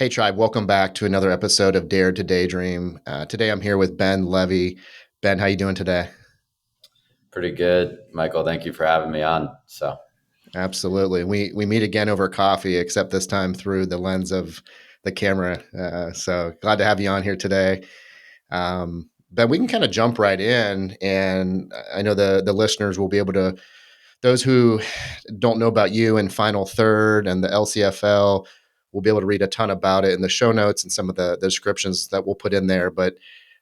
Hey, Tribe, welcome back to another episode of Dare to Daydream. Today I'm here with Ben Levey. Ben, how you doing today? Pretty good, Michael. Thank you for having me on. Absolutely. We meet again over coffee, except this time through the lens of the camera. So glad to have you on here today. Ben, we can kind of jump right in, and I know the listeners will be able to, those who don't know about you and Final Third and the LCFL, will be able to read a ton about it in the show notes and some of the descriptions that we'll put in there. But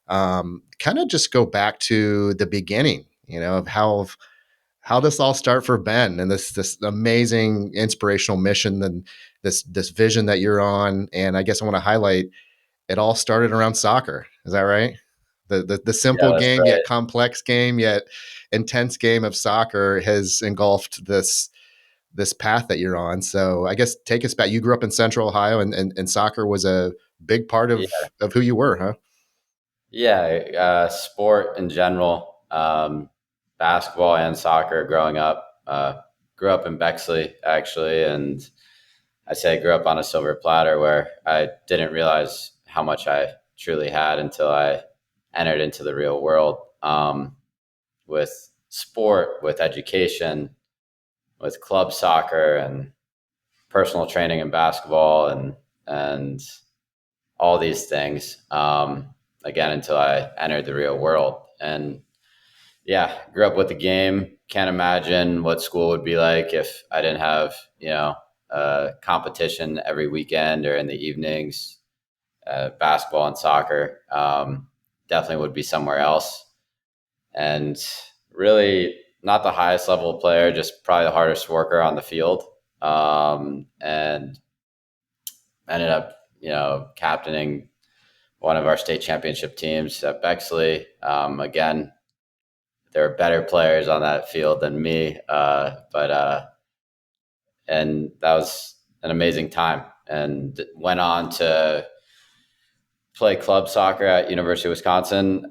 kind of just go back to the beginning, of how this all start for Ben and this amazing inspirational mission and this vision that you're on. And I guess I want to highlight it all started around soccer. Is that right? The Yeah, simple that's game yet right. complex game yet intense game of soccer has engulfed this path that you're on. So I guess take us back. You grew up in Central Ohio, and soccer was a big part Yeah, of who you were, huh? yeah. Sport in general, basketball and soccer. Growing up, grew up in Bexley actually, and I say I grew up on a silver platter where I didn't realize how much I truly had until I entered into the real world. With sport, with education, with club soccer, and personal training and basketball, and all these things. Again, until I entered the real world. And yeah, grew up with the game. Can't imagine what school would be like if I didn't have, competition every weekend or in the evenings, basketball and soccer. Definitely would be somewhere else. And really not the highest level player, just probably the hardest worker on the field. And ended up, captaining one of our state championship teams at Bexley. Again, there are better players on that field than me, and that was an amazing time. And went on to play club soccer at University of Wisconsin.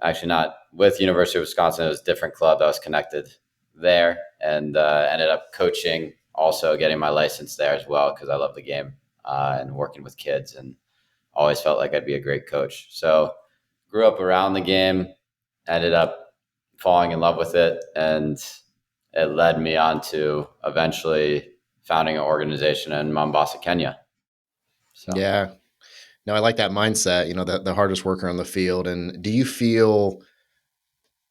Actually, not with University of Wisconsin; it was a different club that was connected there, and ended up coaching. Also, getting my license there as well because I love the game and working with kids, and always felt like I'd be a great coach. So, grew up around the game, ended up falling in love with it, and it led me on to eventually founding an organization in Mombasa, Kenya. So, Yeah. No, I like that mindset. The hardest worker on the field. And do you feel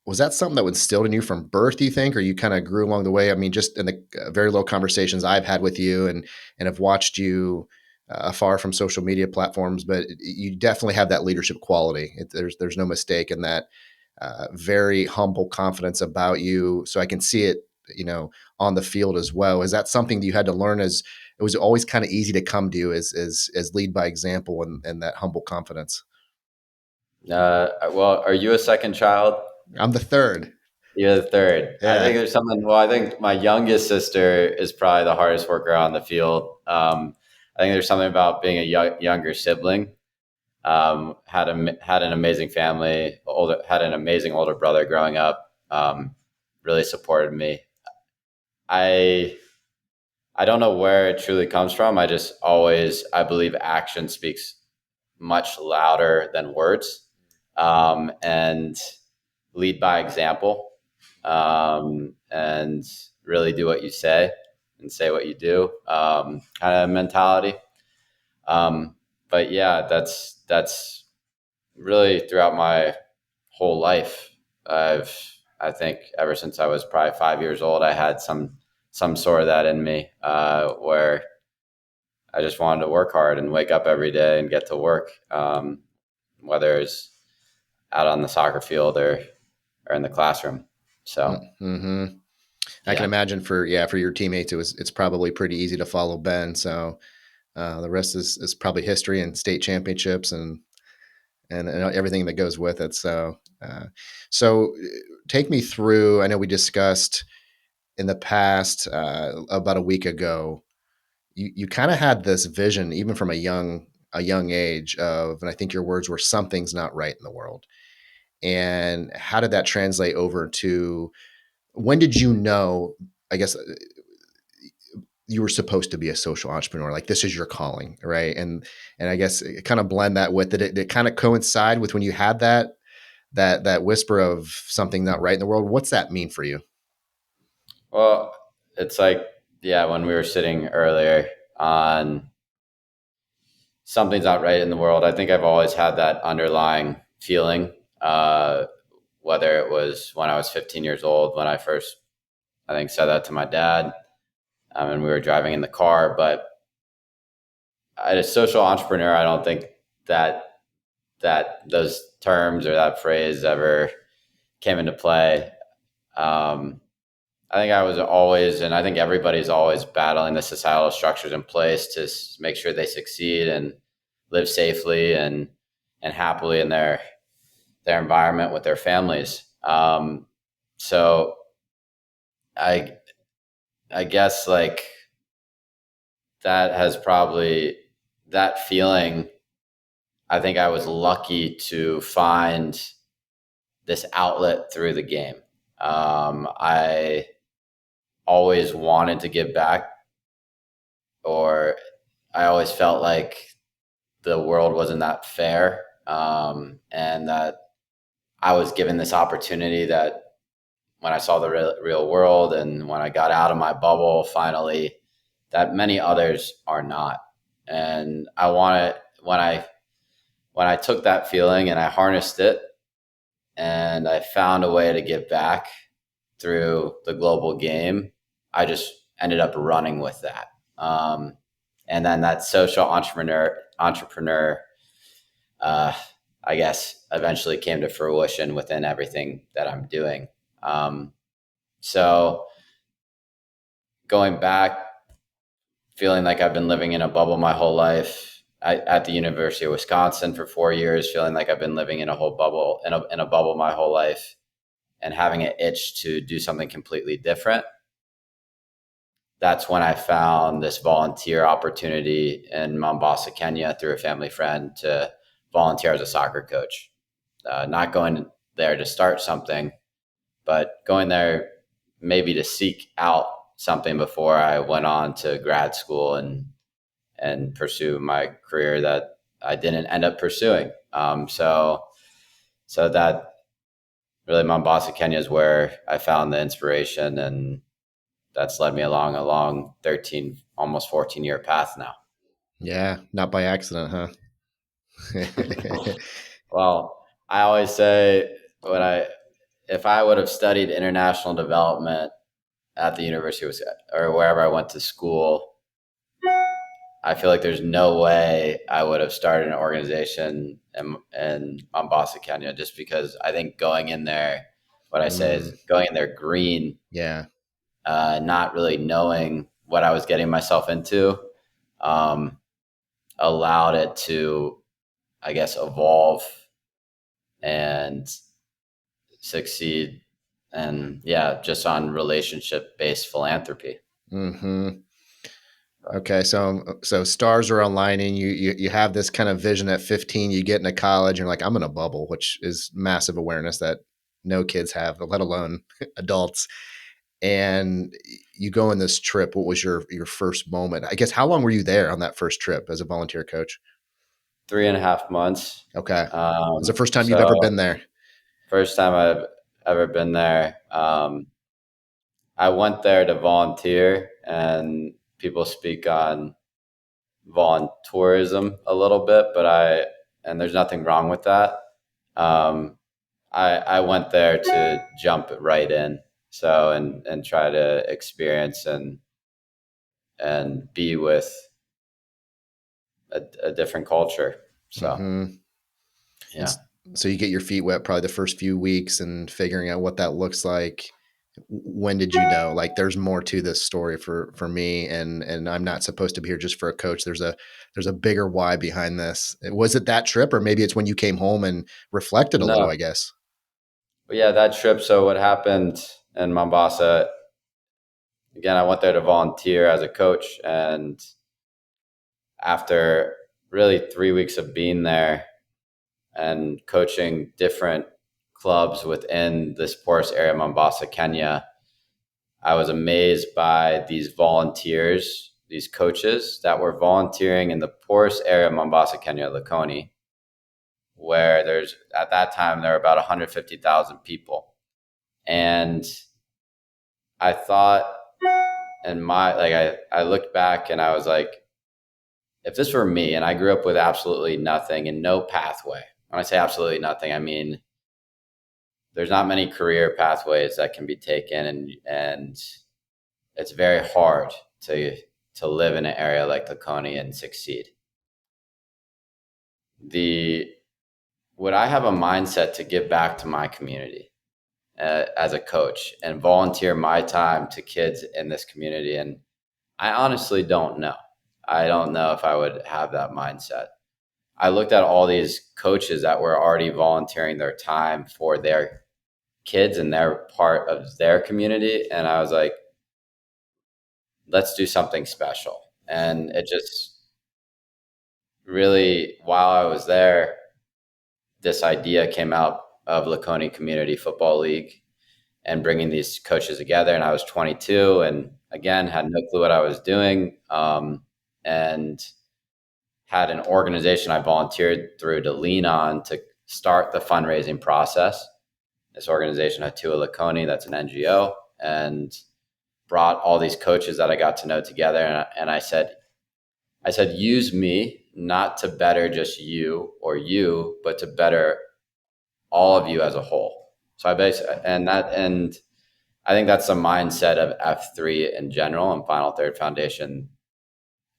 was that something that was instilled in you from birth? Do you think, or you kind of grew along the way? I mean, just in the very low conversations I've had with you, and have watched you afar from social media platforms, but you definitely have that leadership quality. There's no mistake in that. Very humble confidence about you. So I can see it, on the field as well. Is that something that you had to learn? As it was always kind of easy to come to you as lead by example and that humble confidence. well, are you a second child? I'm the third. You're the third. I think Yeah. there's something. Well, I think my youngest sister is probably the hardest worker on the field. I think there's something about being a younger sibling. Had an amazing family. Had an amazing older brother growing up. Really supported me. I I don't know where it truly comes from. I believe action speaks much louder than words, and lead by example, and really do what you say and say what you do, kind of mentality. Um, but yeah, that's really throughout my whole life. I've I think ever since I was probably 5 years old, I had some sort of that in me, where I just wanted to work hard and wake up every day and get to work, whether it's out on the soccer field or in the classroom. So Mm-hmm. I can yeah, imagine for your teammates, it's probably pretty easy to follow Ben. So the rest is probably history and state championships and everything that goes with it. So take me through. I know we discussed in the past about a week ago. You kind of had this vision, even from a young age of, and I think your words were, something's not right in the world. And how did that translate over to when did you know? I guess you were supposed to be a social entrepreneur, like this is your calling, right? And I guess kind of blend that with it. It kind of coincide with when you had that whisper of something not right in the world. What's that mean for you? Well, it's like, yeah, when we were sitting earlier on something's not right in the world, I think I've always had that underlying feeling, uh, whether it was when I was 15 years old, when I first, I think, said that to my dad, and we were driving in the car. But as a social entrepreneur, I don't think that those terms or that phrase ever came into play. Um, I think I was always, and I think everybody's always battling the societal structures in place to make sure they succeed and live safely and happily in their environment with their families. So I I guess like that has probably that feeling. I think I was lucky to find this outlet through the game. I always wanted to give back, or I always felt like the world wasn't that fair, and that I was given this opportunity that when I saw the real world and when I got out of my bubble finally, that many others are not. And I want to when I took that feeling and I harnessed it and I found a way to give back through the global game, I just ended up running with that. And then that social entrepreneur, uh, I guess, eventually came to fruition within everything that I'm doing. Um, so going back, feeling like I've been living in a bubble my whole life. At the University of Wisconsin for 4 years, feeling like I've been living in a whole bubble in a bubble my whole life, and having an itch to do something completely different. That's when I found this volunteer opportunity in Mombasa, Kenya, through a family friend to volunteer as a soccer coach. Not going there to start something, but going there maybe to seek out something before I went on to grad school and pursue my career that I didn't end up pursuing. So that really Mombasa, Kenya is where I found the inspiration, and that's led me along a long 13, almost 14-year path now. Yeah, not by accident, huh? Well, I always say when if I would have studied international development at the university or wherever I went to school, I feel like there's no way I would have started an organization in Mombasa, Kenya, just because I think going in there, what I say is going in there green, Yeah. not really knowing what I was getting myself into, um, allowed it to, I guess, evolve and succeed. And yeah, just on relationship based philanthropy. Hmm. Okay, so stars are aligning. You have this kind of vision at 15. You get into college, and you're like, I'm in a bubble, which is massive awareness that no kids have, let alone adults. And you go on this trip. What was your first moment? I guess how long were you there on that first trip as a volunteer coach? 3.5 months. Okay, it was the Um, first time you've ever so been there. first time I've ever been there. I went there to volunteer, and people speak on voluntourism a little bit, and there's nothing wrong with that. Um, I went there to jump right in, so and try to experience and be with a different culture. So Hmm. And yeah, so you get your feet wet probably the first few weeks and figuring out what that looks like. When did you know like there's more to this story for me, and I'm not supposed to be here just for a coach? There's a bigger why behind this. Was it that trip, or maybe it's when you came home and reflected a little, no, I guess? but yeah, that trip. So what happened in Mombasa? Again, I went there to volunteer as a coach, and after really 3 weeks of being there and coaching different clubs within this poorest area of Mombasa, Kenya, I was amazed by these volunteers these coaches that were volunteering in the poorest area of Mombasa, Kenya, Likoni, where there's at that time there were about 150,000 people. And I thought in my like I looked back and I was like, if this were me and I grew up with absolutely nothing and no pathway. When I say absolutely nothing, I mean there's not many career pathways that can be taken, and it's very hard to live in an area like Likoni and succeed. The Would I have a mindset to give back to my community as a coach and volunteer my time to kids in this community? And I honestly don't know. I don't know if I would have that mindset. I looked at all these coaches that were already volunteering their time for their kids and their part of their community. And I was like, let's do something special. And it just really, while I was there, this idea came out of Likoni Community Football League and bringing these coaches together. And I was 22 and again, had no clue what I was doing. And had an organization I volunteered through to lean on to start the fundraising process. This organization, Hatua Likoni, that's an NGO, and brought all these coaches that I got to know together. And I said, use me not to better just you or you, but to better all of you as a whole. So and I think that's the mindset of F3 in general and Final Third Foundation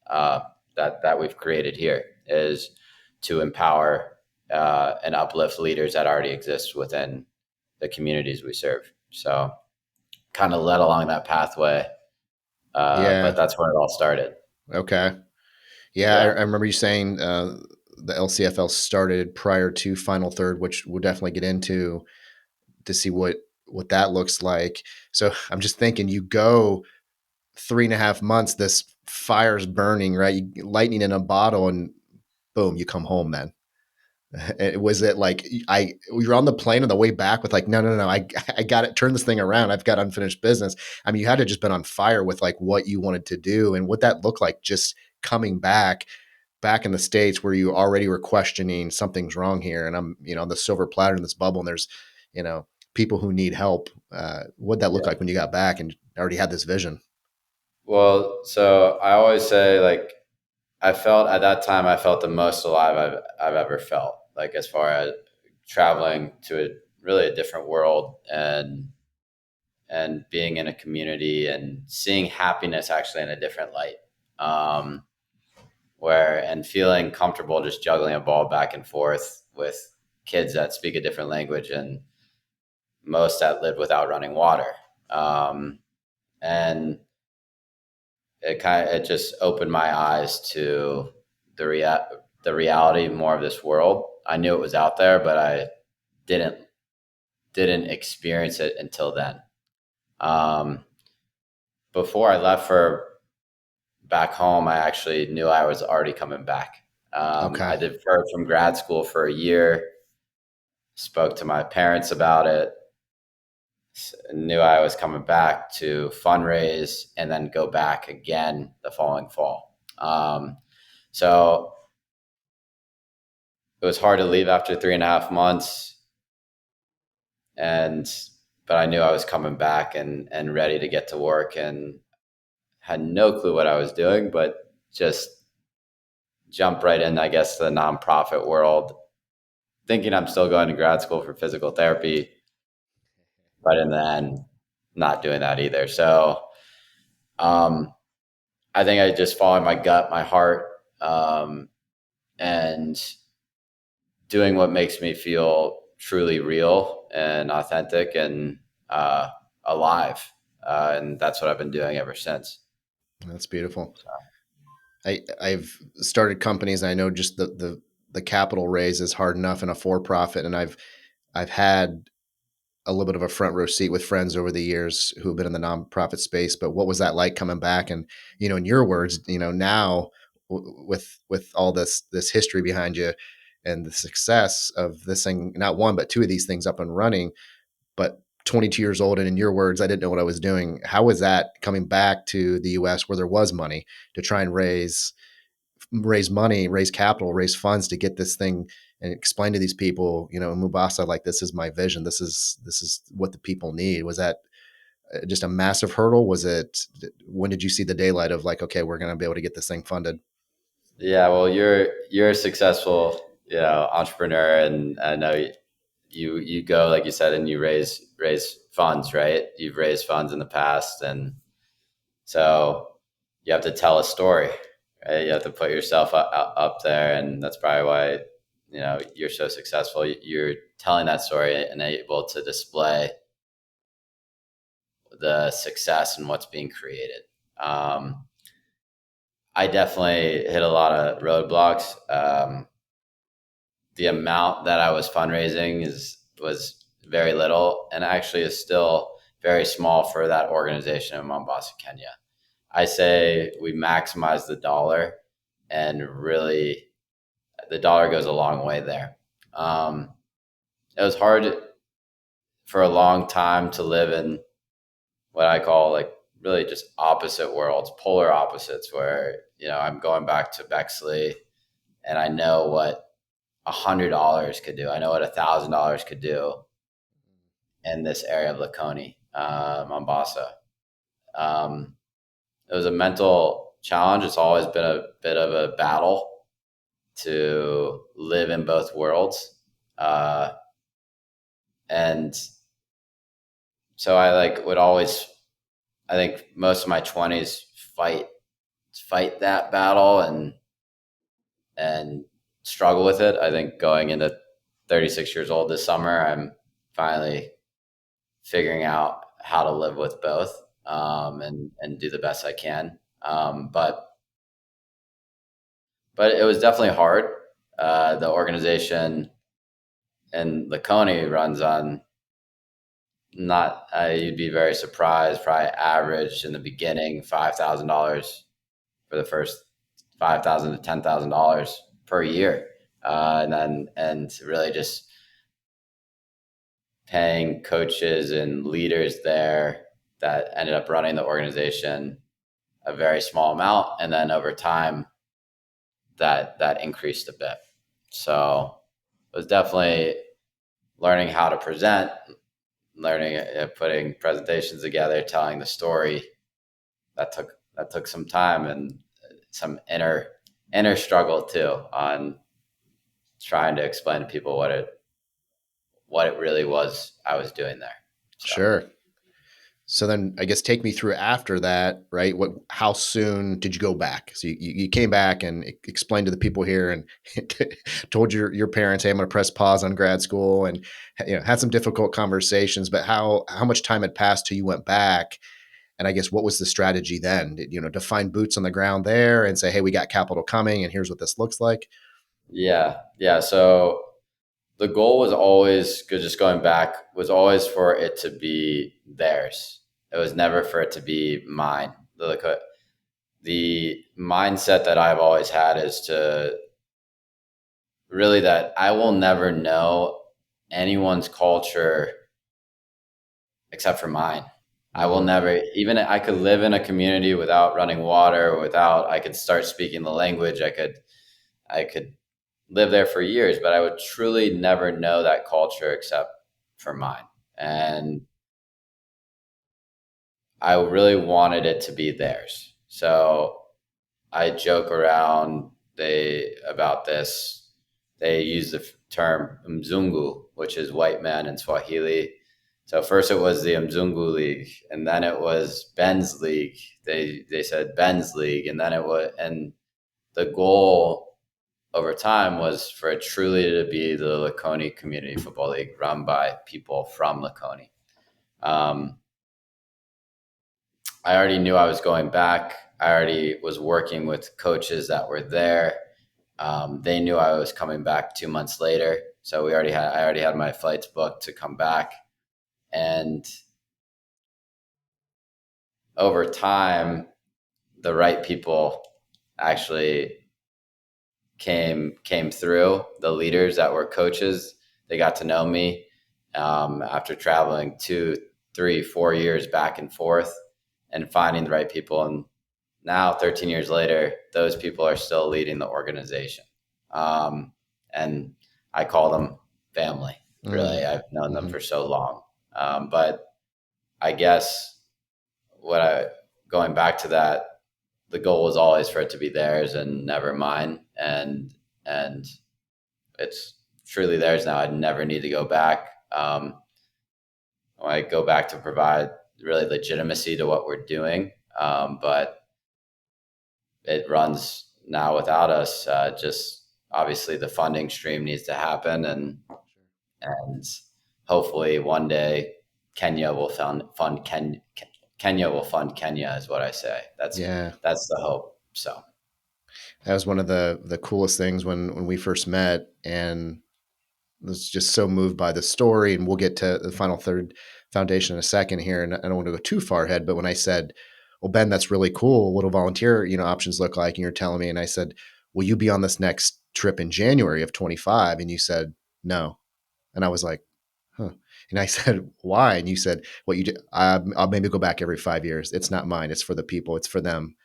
uh, that we've created here is to empower and uplift leaders that already exist within the communities we serve. So kind of led along that pathway, but Yeah. that's where it all started. Okay. Yeah, Yeah. I remember you saying the LCFL started prior to Final Third, which we'll definitely get into to see what that looks like. So I'm just thinking, you go 3.5 months, this fire's burning, right? Lightning in a bottle, and boom, you come home. Then was it like you're on the plane on the way back with like, no, no, no, I got it, turn this thing around, I've got unfinished business. I mean, you had to just been on fire with like what you wanted to do and what that looked like, just coming back in the States where you already were questioning something's wrong here. And I'm, on the silver platter in this bubble, and there's, people who need help. What'd that look Yeah. like when you got back and already had this vision? Well, so I always say like I felt the most alive I've ever felt. Like as far as traveling to really a different world and being in a community and seeing happiness actually in a different light. Um, where and feeling comfortable just juggling a ball back and forth with kids that speak a different language and most that live without running water. And it just opened my eyes to the reality more of this world. I knew it was out there, but I didn't didn't experience it until then. Um, Before I left for back home, I actually knew I was already coming back. Okay. I deferred from grad school for a year, spoke to my parents about it, knew I was coming back to fundraise and then go back again the following fall. So it was hard to leave after 3.5 months, and but I knew I was coming back and ready to get to work and had no clue what I was doing, but just jump right in, I guess, the nonprofit world, thinking I'm still going to grad school for physical therapy, but in the end, not doing that either. So um, I think I just followed my gut, my heart, and doing what makes me feel truly real and authentic and alive. And that's what I've been doing ever since. That's beautiful. So, I've started companies, and I know just the capital raise is hard enough in a for profit, and I've had a little bit of a front row seat with friends over the years who have been in the nonprofit space. But what was that like coming back? And in your words, now with all this history behind you and the success of this thing, not one but two of these things up and running. But 22 years old, and in your words, I didn't know what I was doing. How was that coming back to the US where there was money to try and raise money, raise capital, raise funds to get this thing and explain to these people, in Mombasa, like, this is my vision. This is what the people need. Was that just a massive hurdle? Was it, when did you see the daylight of like, okay, we're going to be able to get this thing funded? Yeah, well, you're a successful, entrepreneur, and I know you go, like you said, and you raise funds, right? You've raised funds in the past, and so you have to tell a story, right? You have to put yourself up there, and that's probably why you're so successful. You're telling that story and able to display the success and what's being created. I definitely hit a lot of roadblocks. The amount that I was fundraising was very little, and actually is still very small for that organization in Mombasa, Kenya. I say we maximize the dollar, and really, the dollar goes a long way there. It was hard for a long time to live in what I call, like, really just opposite worlds, polar opposites, where I'm going back to Bexley, and I know what $100 could do. I know what $1,000 could do in this area of Likoni, Mombasa. Um, it was a mental challenge. It's always been a bit of a battle to live in both worlds, and so I would always. I think most of my 20s fight that battle and struggle with it. I think going into 36 years old this summer, I'm finally figuring out how to live with both, and do the best I can. But it was definitely hard. The organization in Likoni runs on, not you'd be very surprised, probably average in the beginning $5,000 for the first 5,000 to $10,000 per year, and really just paying coaches and leaders there that ended up running the organization a very small amount, and then over time that increased a bit. So it was definitely learning how to present, learning putting presentations together, telling the story. That took some time and some inner struggle too, on trying to explain to people what it really was I was doing there. So Sure. So then I guess take me through after that, right? How soon did you go back? So you came back and explained to the people here and told your parents, hey, I'm going to press pause on grad school, and had some difficult conversations, but how much time had passed till you went back? And I guess what was the strategy then? To find boots on the ground there and say, hey, we got capital coming and here's what this looks like? yeah. So the goal was always good. Just going back, was always for it to be theirs. It was never for it to be mine. The mindset that I've always had is to really, that I will never know anyone's culture except for mine. I will Mm, never, even I could live in a community without running water, I could start speaking the language. I could live there for years, but I would truly never know that culture except for mine. And I really wanted it to be theirs. So I joke around about this. They use the term Mzungu, which is white man in Swahili. So first it was the Mzungu League, and then it was Ben's League. They said Ben's League, and then it was, and the goal over time was for it truly to be the Likoni Community Football League, run by people from Likoni. Um, I already knew I was going back. I already was working with coaches that were there. They knew I was coming back 2 months later, so I already had my flights booked to come back. And over time, the right people actually came through. The leaders that were coaches, they got to know me, after traveling 2, 3, 4 years back and forth and finding the right people. And now, 13 years later, those people are still leading the organization. And I call them family, Mm, really. I've known them mhm. for so long. But I guess what I, going back to that, the goal was always for it to be theirs and never mine. And it's truly theirs now. I never need to go back. I go back to provide really legitimacy to what we're doing. But it runs now without us. Just obviously the funding stream needs to happen, and hopefully one day Kenya will fund Kenya will fund Kenya is what I say. Yeah, That's the hope. So that was one of the coolest things when we first met, and was just so moved by the story. And we'll get to the final third foundation in a second here, and I don't want to go too far ahead. But when I said, "Well, Ben, that's really cool. What do volunteer options look like?" and you're telling me, and I said, "Will you be on this next trip in January of 25?" and you said, "No," and I was like, "Huh." And I said, "Why?" And you said, "What you do? I'll maybe go back every 5 years. It's not mine. It's for the people. It's for them."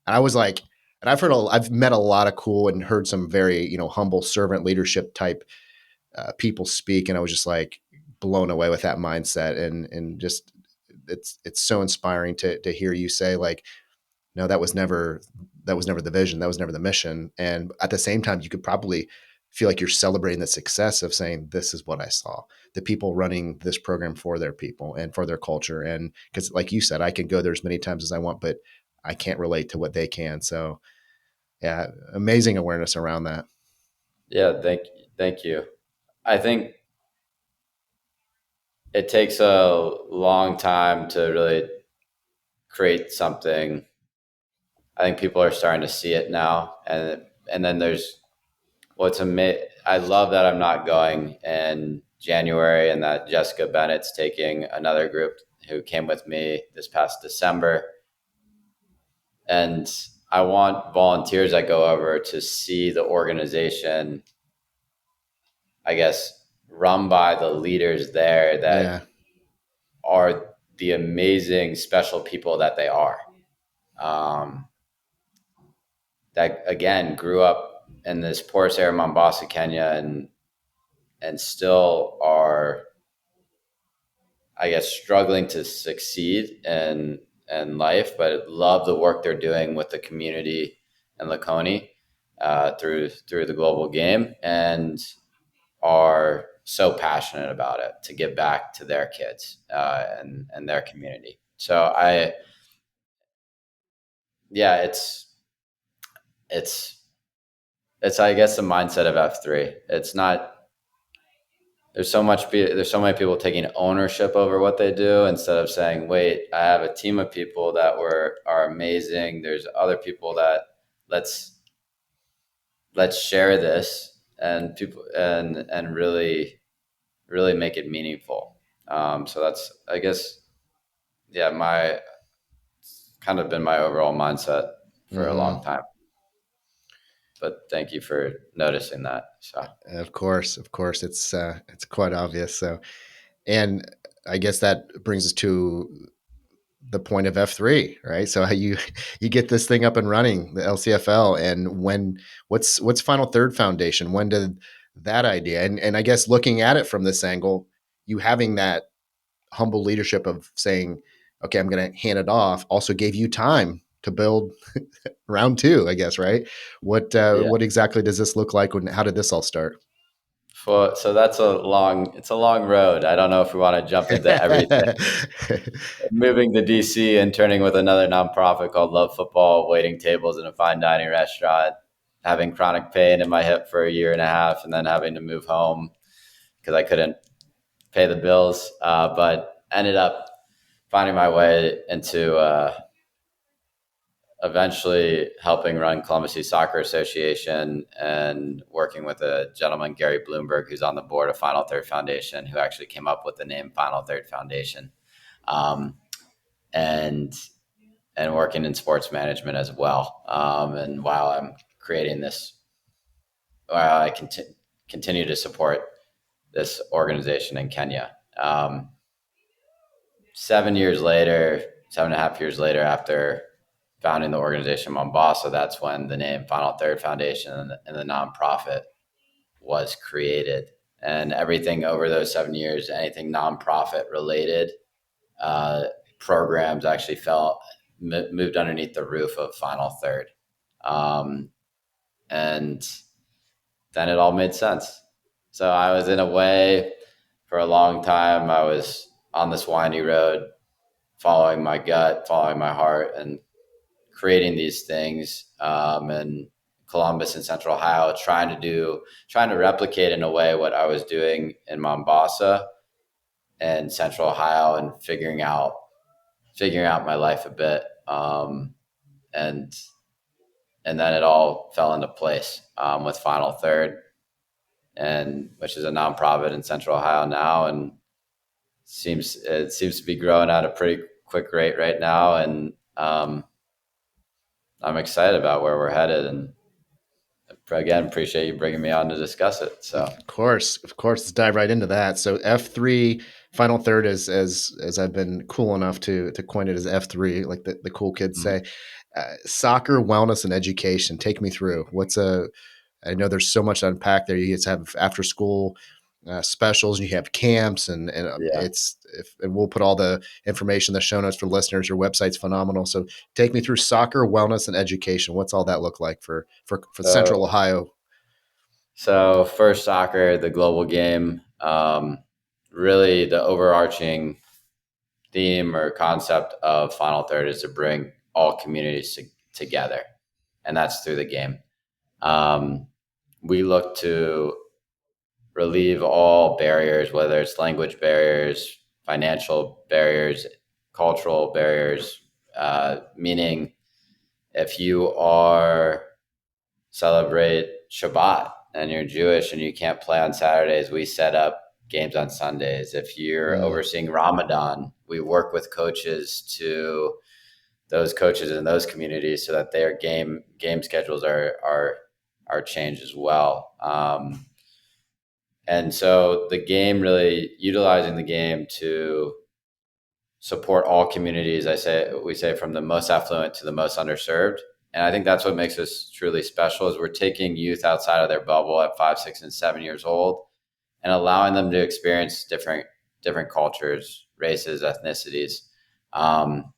And I was like, and I've met a lot of cool and heard some very humble servant leadership type people speak, and I was just like blown away with that mindset, and just it's so inspiring to hear you say like, no, that was never the vision, that was never the mission, and at the same time, you could probably feel like you're celebrating the success of saying this is what I saw, the people running this program for their people and for their culture, and because like you said, I can go there as many times as I want, but I can't relate to what they can. So yeah, amazing awareness around that. yeah, thank you. I think it takes a long time to really create something. I think people are starting to see it now, and then there's what's amazing. I love that I'm not going in January, and that Jessica Bennett's taking another group who came with me this past December. And I want volunteers that go over to see the organization, I guess, run by the leaders there that Yeah. are the amazing, special people that they are. Um, that again grew up in this poorest area of Mombasa, Kenya, and still are, I guess, struggling to succeed in life, but love the work they're doing with the community in Likoni through the global game, and are so passionate about it to give back to their kids and their community. So yeah, it's it's I guess the mindset of F3. It's not there's so many people taking ownership over what they do instead of saying, wait, I have a team of people that are amazing, there's other people that let's let's share this, and people and really make it meaningful. So that's, I guess, yeah, my kind of been my overall mindset for a long Mm-hmm. time. But thank you for noticing that. So Of course, it's quite obvious. So, and I guess that brings us to the point of F3, right? So how you you get this thing up and running, the LCFL, and what's Final Third Foundation? When did that idea? And I guess looking at it from this angle, you having that humble leadership of saying, okay, I'm going to hand it off, also gave you time to build round two, I guess, right? yeah. What exactly does this look like? How did this all start? So that's it's a long road. I don't know if we want to jump into everything. Moving to DC and turning with another nonprofit called Love Football, waiting tables in a fine dining restaurant, having chronic pain in my hip for a year and a half, and then having to move home because I couldn't pay the bills. But ended up finding my way into eventually helping run Columbus City Soccer Association and working with a gentleman, Gary Bloomberg, who's on the board of Final Third Foundation, who actually came up with the name Final Third Foundation. Um, and working in sports management as well. And while I'm creating this, while I continue to support this organization in Kenya. Um, 7 years later, 7.5 years later, after founding the organization Mombasa, that's when the name Final Third Foundation and the nonprofit was created. And everything over those 7 years, anything nonprofit related, uh, programs actually moved underneath the roof of Final Third. Um, and then it all made sense. So I was, in a way, for a long time, I was on this windy road, following my gut, following my heart, and creating these things. And Columbus and Central Ohio, trying to replicate in a way what I was doing in Mombasa and Central Ohio, and figuring out my life a bit. And and then it all fell into place, with Final Third, and which is a nonprofit in Central Ohio now, and it seems to be growing at a pretty quick rate right now. And I'm excited about where we're headed, and again, appreciate you bringing me on to discuss it. So, Of course. Let's dive right into that. So F3 Final Third is as I've been cool enough to coin it as F3, like the cool kids mhm. say. Soccer, wellness, and education. Take me through. I know there's so much to unpack there. You guys have after school specials, and you have camps, and Yeah. and we'll put all the information in the show notes for listeners. Your website's phenomenal. So take me through soccer, wellness, and education. What's all that look like for Central So, Ohio? so first, soccer, the global game. Really, the overarching theme or concept of Final Third is to bring all communities together, and that's through the game. Um, we look to relieve all barriers, whether it's language barriers, financial barriers, cultural barriers. Meaning, if you are celebrate Shabbat and you're Jewish and you can't play on Saturdays, we set up games on Sundays. If you're Mm, overseeing Ramadan, we work with those coaches in those communities so that their game schedules are changed as well. And so the game, really utilizing the game to support all communities. We say from the most affluent to the most underserved. And I think that's what makes us truly special, is we're taking youth outside of their bubble at 5, 6, and 7 years old, and allowing them to experience different cultures, races, ethnicities. Um,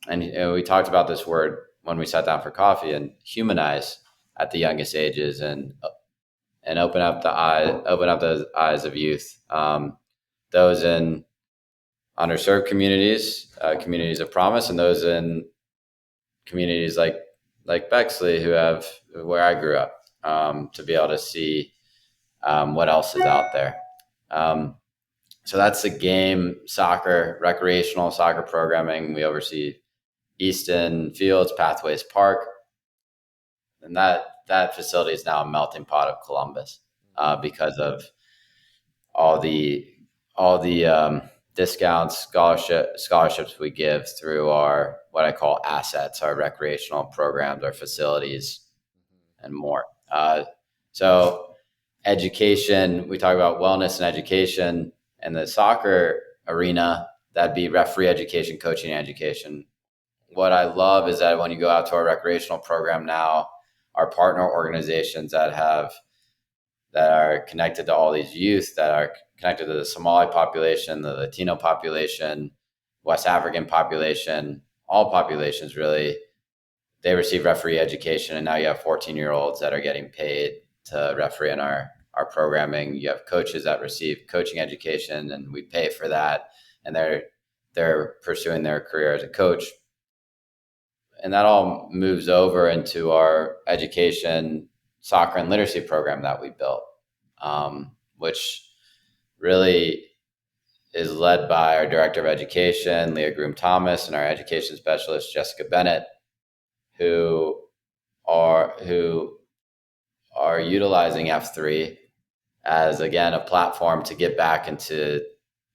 and we talked about this word when we sat down for coffee, and humanize at the youngest ages, and open up those eyes of youth. Those in underserved communities, communities of promise, and those in communities like Bexley, where I grew up, to be able to see what else is out there. Um, so that's the game, soccer, recreational soccer programming. We oversee Easton Fields, Pathways Park, and that facility is now a melting pot of Columbus, because of all the discounts, scholarships we give through our, what I call, assets, our recreational programs, our facilities, and more. So education, we talk about wellness and education. And the soccer arena, that'd be referee education, coaching education. What I love is that when you go out to our recreational program now, our partner organizations that are connected to all these youth, that are connected to the Somali population, the Latino population, West African population, all populations really, they receive referee education. And now you have 14-year-olds that are getting paid to referee in our programming. You have coaches that receive coaching education, and we pay for that. And they're pursuing their career as a coach. And that all moves over into our education, soccer, and literacy program that we built, which really is led by our director of education, Leah Groom Thomas, and our education specialist, Jessica Bennett, who who are utilizing F3 as, again, a platform to get back into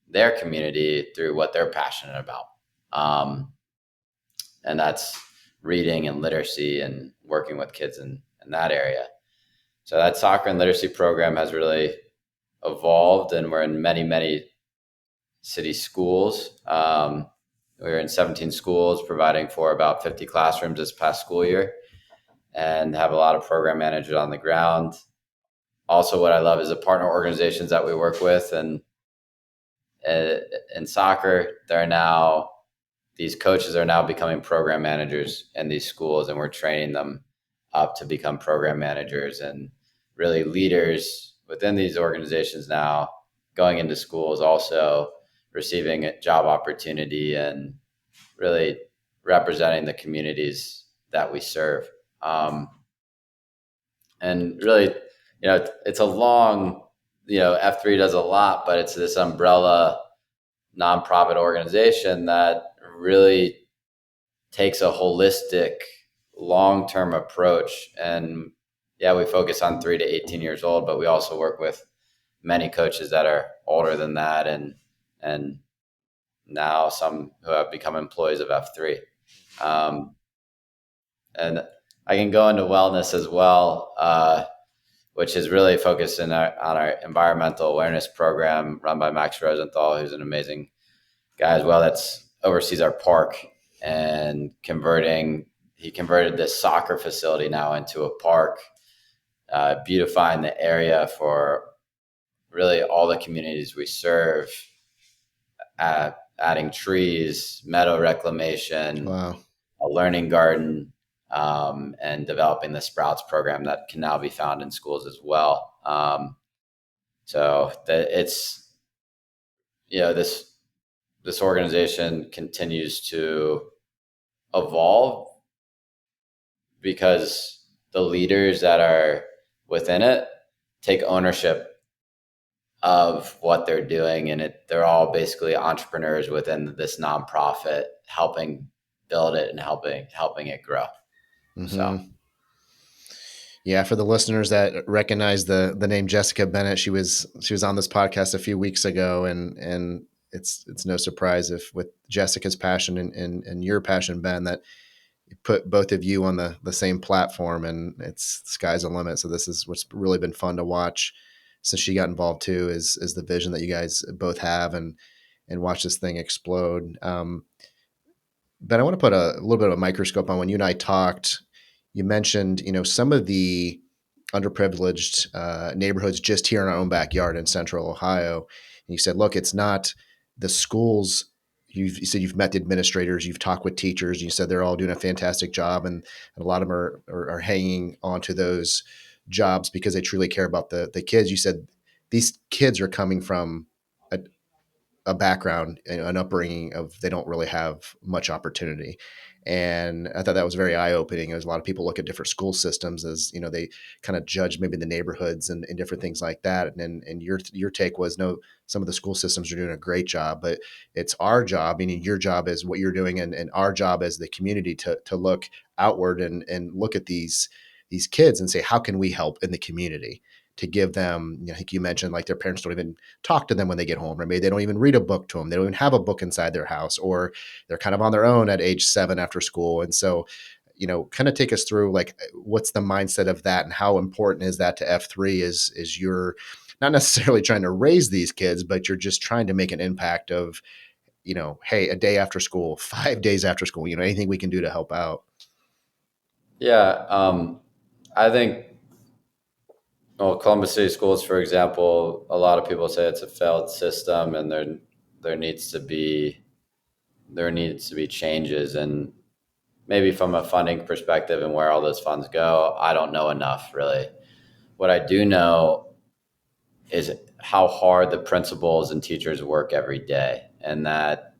their community through what they're passionate about. And that's reading and literacy and working with kids in that area. So that soccer and literacy program has really evolved, and we're in many, many city schools. We were in 17 schools, providing for about 50 classrooms this past school year, and have a lot of program managers on the ground. Also, what I love is the partner organizations that we work with, and uh, in soccer, these coaches are now becoming program managers in these schools, and we're training them up to become program managers and really leaders within these organizations now, going into schools, also receiving a job opportunity and really representing the communities that we serve. And really, it's a long, F3 does a lot, but it's this umbrella nonprofit organization that really takes a holistic, long-term approach. And yeah, we focus on 3 to 18 years old, but we also work with many coaches that are older than that, and now some who have become employees of F3. Um, and I can go into wellness as well, which is really focused on our environmental awareness program run by Max Rosenthal, who's an amazing guy as well, that's oversees our park and he converted this soccer facility now into a park, beautifying the area for really all the communities we serve, adding trees, meadow reclamation, Wow. a learning garden, and developing the Sprouts program that can now be found in schools as well. So that it's, this organization continues to evolve because the leaders that are within it take ownership of what they're doing, and they're all basically entrepreneurs within this nonprofit, helping build it and helping it grow. So Hmm. Yeah, for the listeners that recognize the name Jessica Bennett, she was on this podcast a few weeks ago, and it's no surprise if with Jessica's passion and your passion, Ben, that you put both of you on the same platform, and it's sky's the limit. So this is what's really been fun to watch since she got involved too, is the vision that you guys both have, and watch this thing explode. But I want to put a little bit of a microscope on when you and I talked. You mentioned, some of the underprivileged neighborhoods just here in our own backyard in Central Ohio. And you said, look, it's not the schools. You said you've met the administrators, you've talked with teachers. You said they're all doing a fantastic job, and a lot of them are hanging on to those jobs because they truly care about the kids. You said these kids are coming from a, a background, an upbringing of they don't really have much opportunity. And I thought that was very eye opening. As a lot of people look at different school systems as, they kind of judge maybe the neighborhoods and different things like that. And your take was no, some of the school systems are doing a great job, but it's our job, meaning your job is what you're doing, and our job as the community to look outward and look at these kids and say, how can we help in the community to give them, I think you mentioned like their parents don't even talk to them when they get home, or maybe they don't even read a book to them. They don't even have a book inside their house, or they're kind of on their own at age 7 after school. And so, kind of take us through like what's the mindset of that, and how important is that to F3 is you're not necessarily trying to raise these kids, but you're just trying to make an impact of, hey, a day after school, 5 days after school, anything we can do to help out. yeah, I think, well, Columbus City Schools, for example, a lot of people say it's a failed system, and there needs to be changes. And maybe from a funding perspective and where all those funds go, I don't know enough really. What I do know is how hard the principals and teachers work every day, and that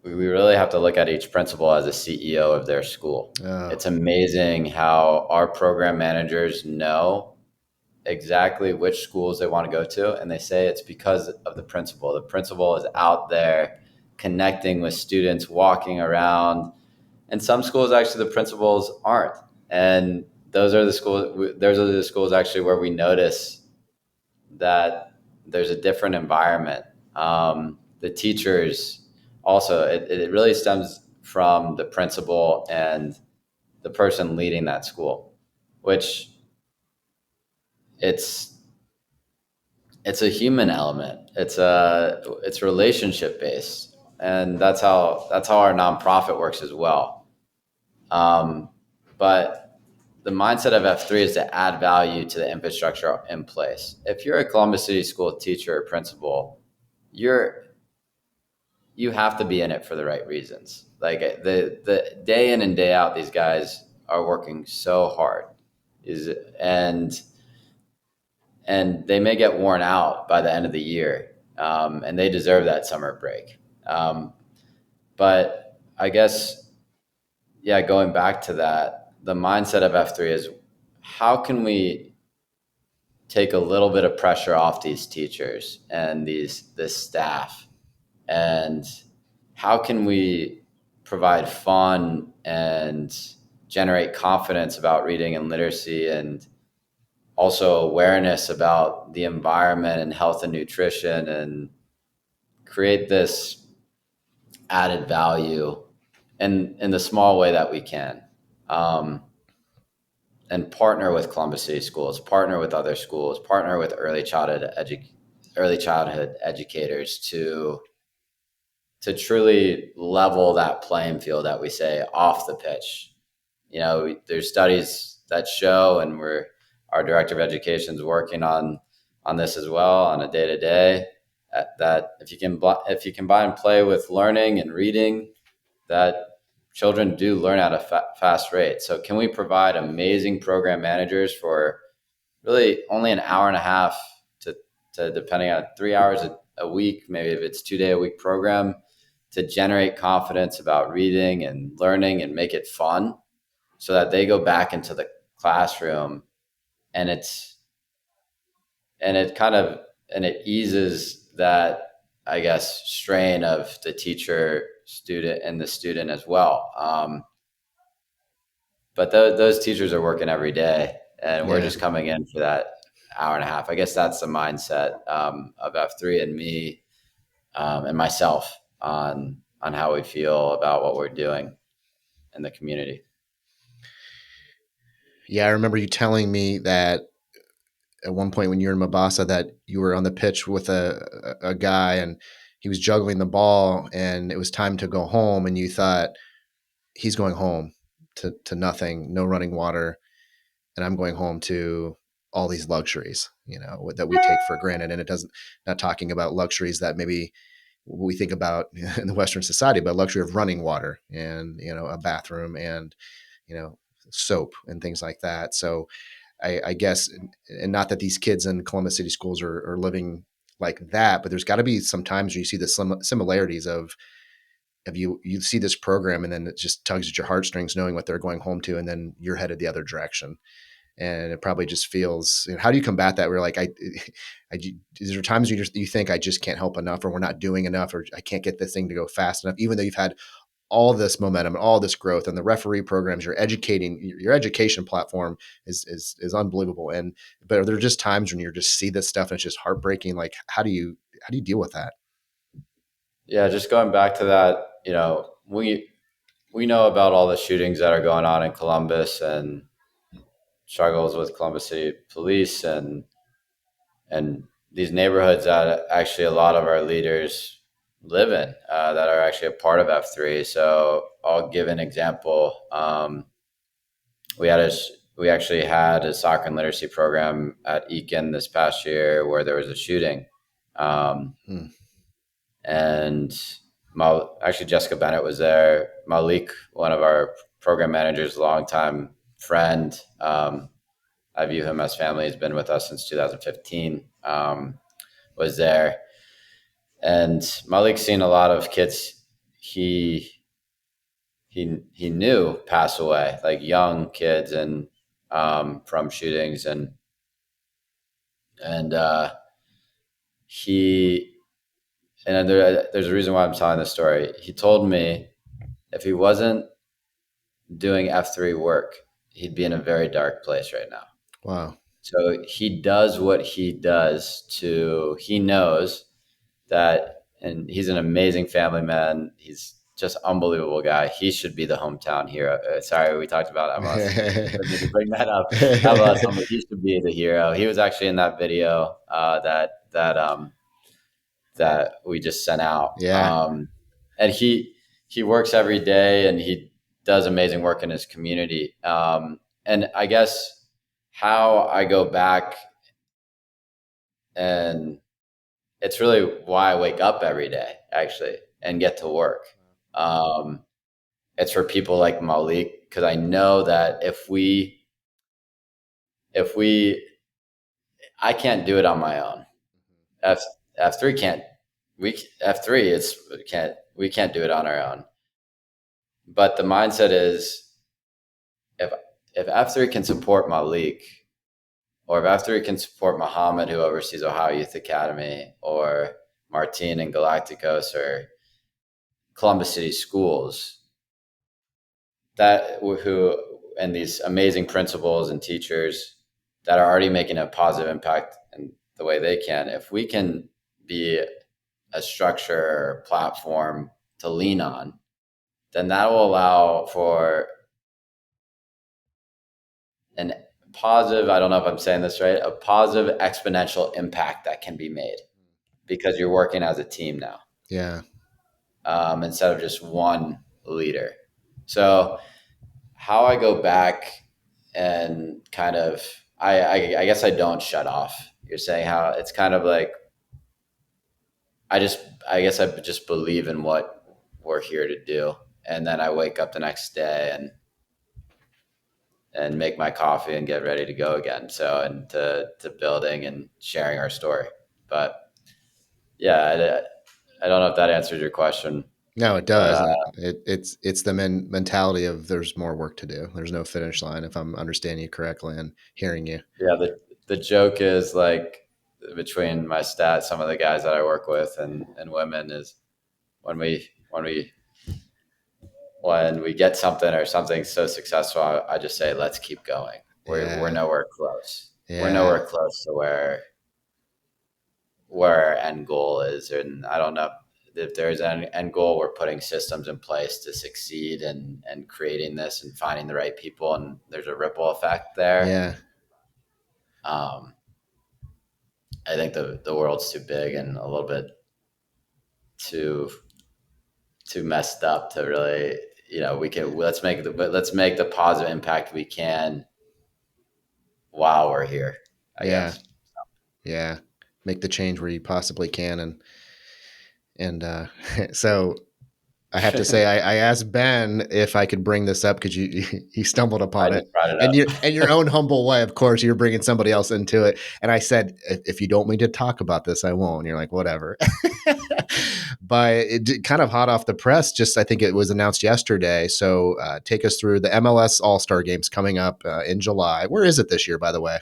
we really have to look at each principal as a CEO of their school. Oh, It's amazing how our program managers know exactly which schools they want to go to, and they say it's because of the principal. The principal is out there connecting with students, walking around. And some schools, actually, the principals aren't. And those are the schools actually where we notice that there's a different environment. The teachers also, it really stems from the principal and the person leading that school, which it's it's a human element. It's relationship based, and that's how our nonprofit works as well. Um, but the mindset of F3 is to add value to the infrastructure in place. If you're a Columbus City School teacher or principal, you're you have to be in it for the right reasons. Like the day in and day out, these guys are working so hard, is and and they may get worn out by the end of the year, and they deserve that summer break. But I guess, yeah, going back to that, the mindset of F3 is how can we take a little bit of pressure off these teachers and this staff, and how can we provide fun and generate confidence about reading and literacy, and also awareness about the environment and health and nutrition, and create this added value in the small way that we can, um, and partner with Columbus City Schools, partner with other schools, partner with early childhood educators to truly level that playing field that we say off the pitch. There's studies that show, and our director of education is working on this as well on a day to day. That if you combine play with learning and reading, that children do learn at a fast rate. So can we provide amazing program managers for really only an hour and a half to depending on 3 hours a week, maybe if it's 2 day a week program, to generate confidence about reading and learning and make it fun so that they go back into the classroom, and it kind of and it eases that, I guess, strain of the teacher student and the student as well. But those teachers are working every day, and we're Yeah. just coming in for that hour and a half. I guess that's the mindset, of F3 and me, and myself on how we feel about what we're doing in the community. Yeah, I remember you telling me that at one point when you were in Mombasa that you were on the pitch with a guy and he was juggling the ball and it was time to go home and you thought he's going home to nothing, no running water, and I'm going home to all these luxuries, that we take for granted. And it doesn't, not talking about luxuries that maybe we think about in the Western society, but luxury of running water and, a bathroom and, you know, soap and things like that. So I guess, and not that these kids in Columbus City schools are living like that, but there's got to be some times where you see the similarities of you see this program and then it just tugs at your heartstrings knowing what they're going home to, and then you're headed the other direction. And it probably just feels, how do you combat that? We're like, is there times you think I just can't help enough, or we're not doing enough, or I can't get this thing to go fast enough, even though you've had all this momentum and all this growth and the referee programs, your education platform is unbelievable. But are there just times when you just see this stuff and it's just heartbreaking? Like, how do you deal with that? Yeah, just going back to that, we know about all the shootings that are going on in Columbus, and struggles with Columbus City Police, and these neighborhoods that actually a lot of our leaders live in, that are actually a part of F3. So I'll give an example. We had a we actually had a soccer and literacy program at Eakin this past year where there was a shooting, um, Hmm. and actually Jessica Bennett was there. Malik, one of our program managers, longtime friend. I view him as family. He's been with us since 2015. Was there, and Malik's seen a lot of kids he he knew pass away, like young kids, and from shootings, and he there's a reason why I'm telling this story. He told me if he wasn't doing F3 work, he'd be in a very dark place right now. Wow. So he does what he does he knows that, and he's an amazing family man. just unbelievable guy. He should be the hometown hero. Sorry, we talked about MLS. Didn't mean to bring that up. MLS, he should be the hero. He was actually in that video that we just sent out. Yeah. And he works every day, and he does amazing work in his community. And I guess how I go back, and it's really why I wake up every day, actually, and get to work. Um, it's for people like Malik, because I know that if we I can't do it on my own. F F3 can't we F3 it's can't we can't do it on our own. But the mindset is, if if F3 can support Malik, or if F3 can support Muhammad, who oversees Ohio Youth Academy, or Martin and Galacticos, or Columbus City Schools, that who and these amazing principals and teachers that are already making a positive impact in the way they can, if we can be a structure or platform to lean on, then that will allow for an positive, I don't know if I'm saying this right, a positive exponential impact that can be made, because you're working as a team now, Yeah. instead of just one leader. So how I go back and kind of, I guess I don't shut off. You're saying how it's kind of like, I just, I guess I just believe in what we're here to do. And then I wake up the next day and make my coffee and get ready to go again. So, and to building and sharing our story. But yeah, I don't know if that answers your question, No, it but does, and it's the mentality of there's more work to do. There's no finish line, if I'm understanding you correctly and hearing you. yeah, the joke is like, between my stats, some of the guys that I work with, and women, is when we get something, or something so successful, I just say, let's keep going. We're Yeah, nowhere close. We're yeah, nowhere close to where our end goal is. And I don't know if there's an end goal. We're putting systems in place to succeed, and creating this and finding the right people, and there's a ripple effect there. yeah, Um, I think the world's too big and a little bit too too messed up to really, we can, let's make the positive impact we can while we're here, I yeah, guess. yeah. Make the change where you possibly can, and so I have to say, I asked Ben if I could bring this up because he stumbled I upon it, just brought it and up. you, in your own humble way, of course, you're bringing somebody else into it. And I said, if you don't want me to talk about this, I won't. And you're like, whatever. But kind of hot off the press. Just I think it was announced yesterday. So take us through the MLS All Star Games coming up in July. Where is it this year, by the way?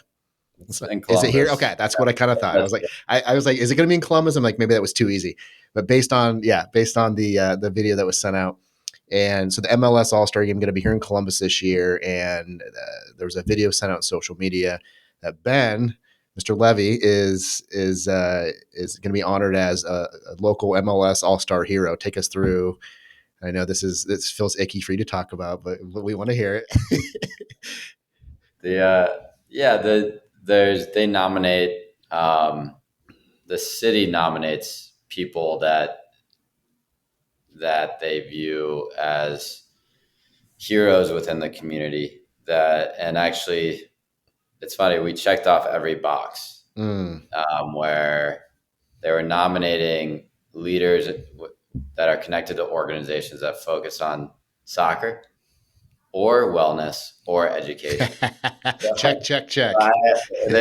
It's in Is it here? Columbus. Okay, that's what I kind of thought. I was That's like, I was like, is it going to be in Columbus? I'm like, maybe that was too easy. But based on the video that was sent out, and so the MLS All Star Game going to be here in Columbus this year, and there was a video sent out on social media that Ben, Mr. Levey, is going to be honored as a local MLS All Star hero. Take us through. I know this feels icky for you to talk about, but we want to hear it. the yeah, they nominate, the city nominates people that they view as heroes within the community. That, and actually, it's funny, we checked off every box, Mm. where they were nominating leaders that are connected to organizations that focus on soccer, or wellness, or education. Check, check, I, check.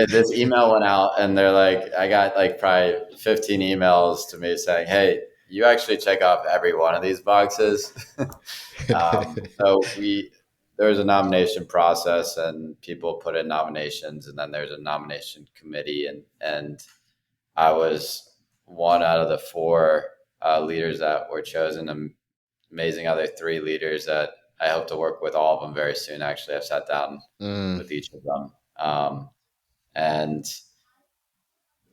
this email went out, and they're like, I got like probably 15 emails to me saying, "Hey, you actually check off every one of these boxes." So there was a nomination process, and people put in nominations, and then there's a nomination committee, and I was one out of the four leaders that were chosen. Amazing other three leaders that I hope to work with all of them very soon. Actually, I've sat down Mm. with each of them. And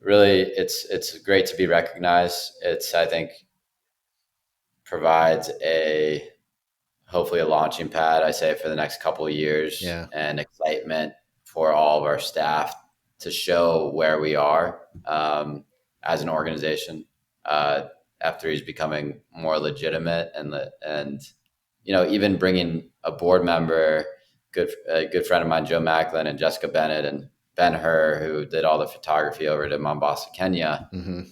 really, it's great to be recognized. It's, I think, provides a hopefully a launching pad, I say, for the next couple of years, Yeah. and excitement for all of our staff to show where we are as an organization. F3 is becoming more legitimate, and even bringing a board member, a good friend of mine, Joe Macklin, and Jessica Bennett, and Ben Hur, who did all the photography over to Mombasa, Kenya, Hmm.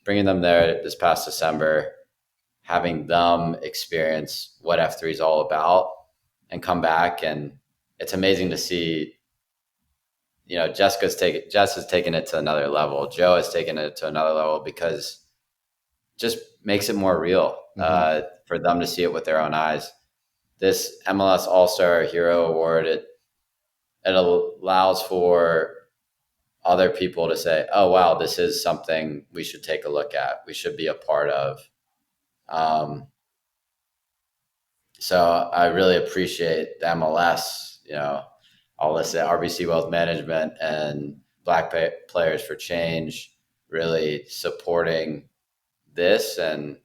bringing them there this past December, having them experience what F3 is all about and come back. And it's amazing to see, Jess has taken it to another level. Joe has taken it to another level because just makes it more real Hmm. for them to see it with their own eyes. This MLS All-Star Hero Award, it allows for other people to say, oh, wow, this is something we should take a look at. We should be a part of. Um, So I really appreciate the MLS, all this RBC Wealth Management and Players for Change really supporting this and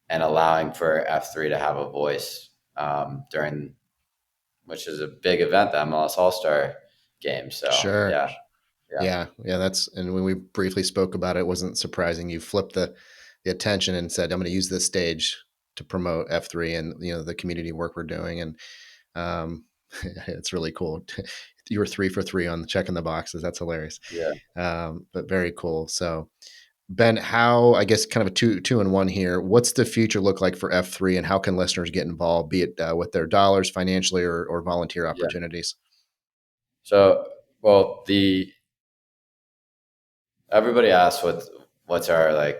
allowing for F3 to have a voice during, which is a big event, the MLS All Star game. So Sure. yeah, yeah, Yeah. And when we briefly spoke about it, it wasn't surprising. You flipped the attention and said, I'm going to use this stage to promote F3 and, the community work we're doing. And, um, it's really cool. You were 3 for 3 on checking the boxes. That's hilarious. yeah, But very cool. So, Ben, how, I guess, kind of a two and one here. What's the future look like for F3, and how can listeners get involved, be it with their dollars financially or volunteer yeah. opportunities? So, well, everybody asks what's our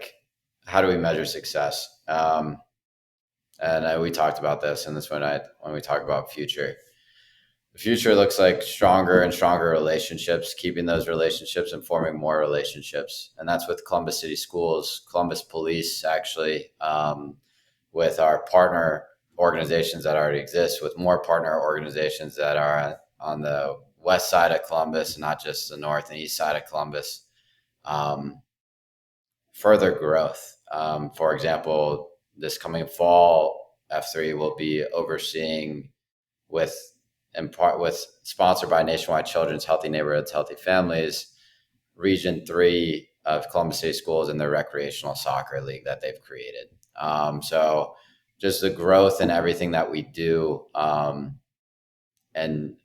how do we measure success? And we talked about this, and this when we talk about future. The future looks like stronger and stronger relationships, keeping those relationships and forming more relationships, and that's with Columbus City Schools, Columbus Police, actually, with our partner organizations that already exist, with more partner organizations that are on the west side of Columbus, not just the north and east side of Columbus. Um, Further growth. For example, this coming fall, F3 will be overseeing with in part with sponsored by Nationwide Children's Healthy Neighborhoods, Healthy Families, Region 3 of Columbus City Schools and their recreational soccer league that they've created. So just the growth in everything that we do, and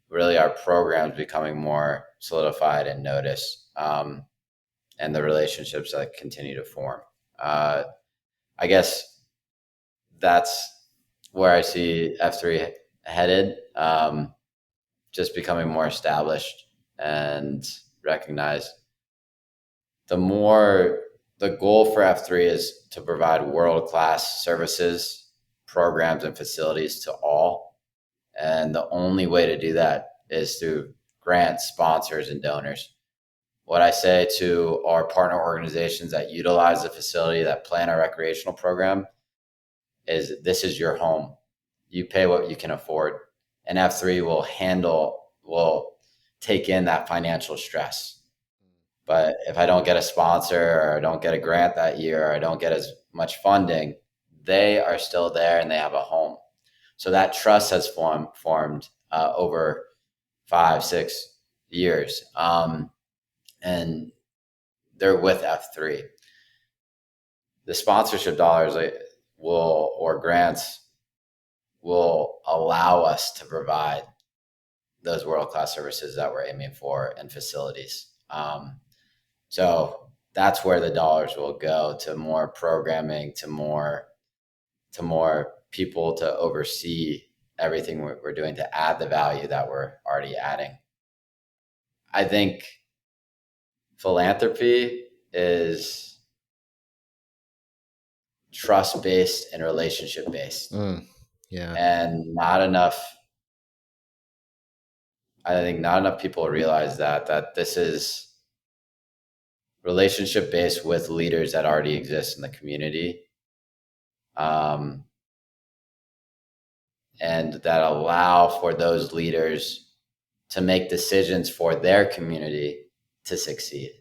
really our programs becoming more solidified and noticed, and the relationships that continue to form. Uh, I guess that's where I see F3 headed, just becoming more established and recognized. The goal for F3 is to provide world-class services, programs, and facilities to all. And the only way to do that is through grants, sponsors, and donors. What I say to our partner organizations that utilize the facility, that plan our recreational program, is this is your home. You pay what you can afford. And F3 will take in that financial stress. But if I don't get a sponsor, or I don't get a grant that year, or I don't get as much funding, they are still there and they have a home. So that trust has formed over 5-6 years. And they're with F3. The sponsorship dollars or grants will allow us to provide those world-class services that we're aiming for and facilities. So that's where the dollars will go, to more programming, to more people to oversee everything we're doing to add the value that we're already adding. I think philanthropy is trust-based and relationship-based, Yeah. and I think not enough people realize that this is relationship based with leaders that already exist in the community, um, and that allow for those leaders to make decisions for their community to succeed.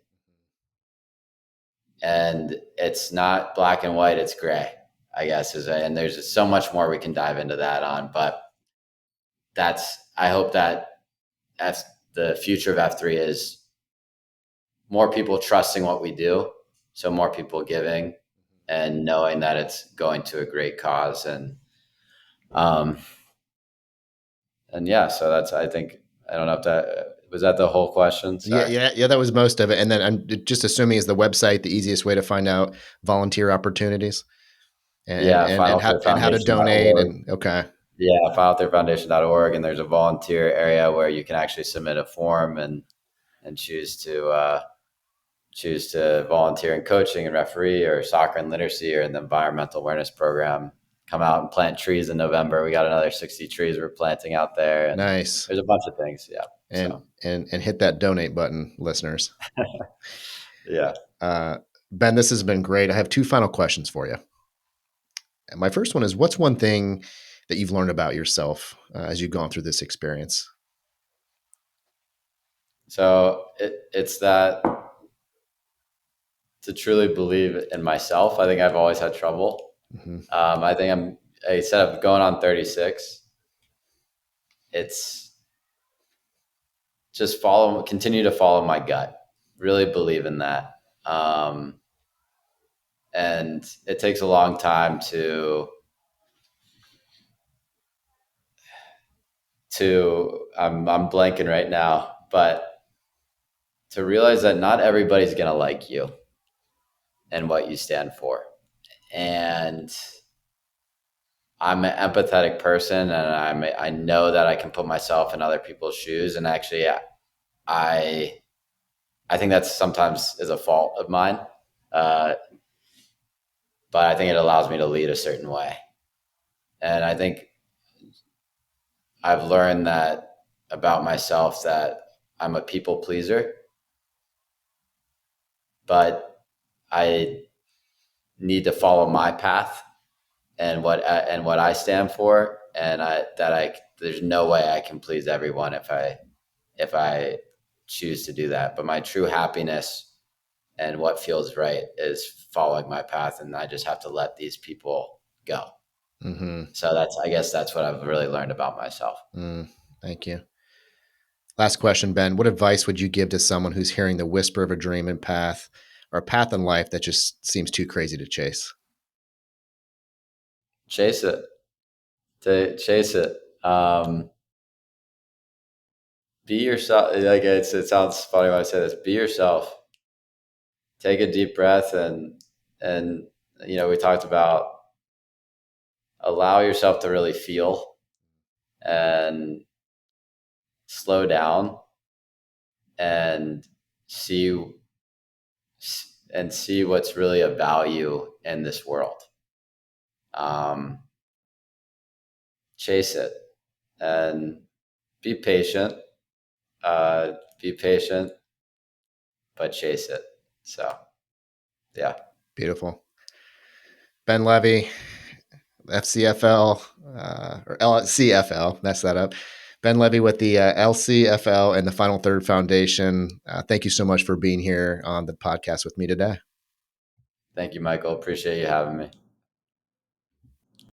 And it's not black and white, it's gray. I guess and there's just so much more we can dive into that on, but I hope that F, the future of F3 is more people trusting what we do. So more people giving and knowing that it's going to a great cause. Um, and yeah, so I think, I don't know if was that the whole question. Yeah, Sorry. yeah, yeah. That was most of it. And then I'm just assuming is the website the easiest way to find out volunteer opportunities Yeah. and how to donate finalthreadfoundation.org. and okay, Yeah. finalthreadfoundation.org. And there's a volunteer area where you can actually submit a form and choose to volunteer in coaching and referee or soccer and literacy or in the environmental awareness program. Come out and plant trees in November. We got another 60 trees we're planting out there, and nice. there's a bunch of things. Yeah. And So and hit that donate button, listeners. yeah. Uh, Ben, this has been great. I have two final questions for you. And my first one is, what's one thing that you've learned about yourself as you've gone through this experience? So it's that to truly believe in myself. I think I've always had trouble. Mm-hmm. I think I said I'm going on 36. It's just continue to follow my gut. Really believe in that. And it takes a long time I'm blanking right now, but to realize that not everybody's going to like you and what you stand for. And I'm an empathetic person, and I know that I can put myself in other people's shoes. And actually, I I think that's sometimes is a fault of mine, uh, but I think it allows me to lead a certain way. And I think I've learned that about myself, that I'm a people pleaser, but I need to follow my path and what I stand for, and I there's no way I can please everyone if I choose to do that. But my true happiness and what feels right is following my path, and I just have to let these people go. Mm-hmm. So I guess that's what I've really learned about myself. Thank you. Last question, Ben. What advice would you give to someone who's hearing the whisper of a dream and path or a path in life that just seems too crazy to chase? Chase it. To chase it. Be yourself. Like it sounds funny when I say this. Be yourself. Take a deep breath and we talked about allow yourself to really feel and slow down and see see what's really of value in this world. Um, Chase it and be patient. Be patient, but chase it. So yeah. Beautiful. Ben Levey, FCFL or LCFL, mess that up. Ben Levey with the LCFL and the Final Third Foundation. Thank you so much for being here on the podcast with me today. Thank you, Michael. Appreciate you having me.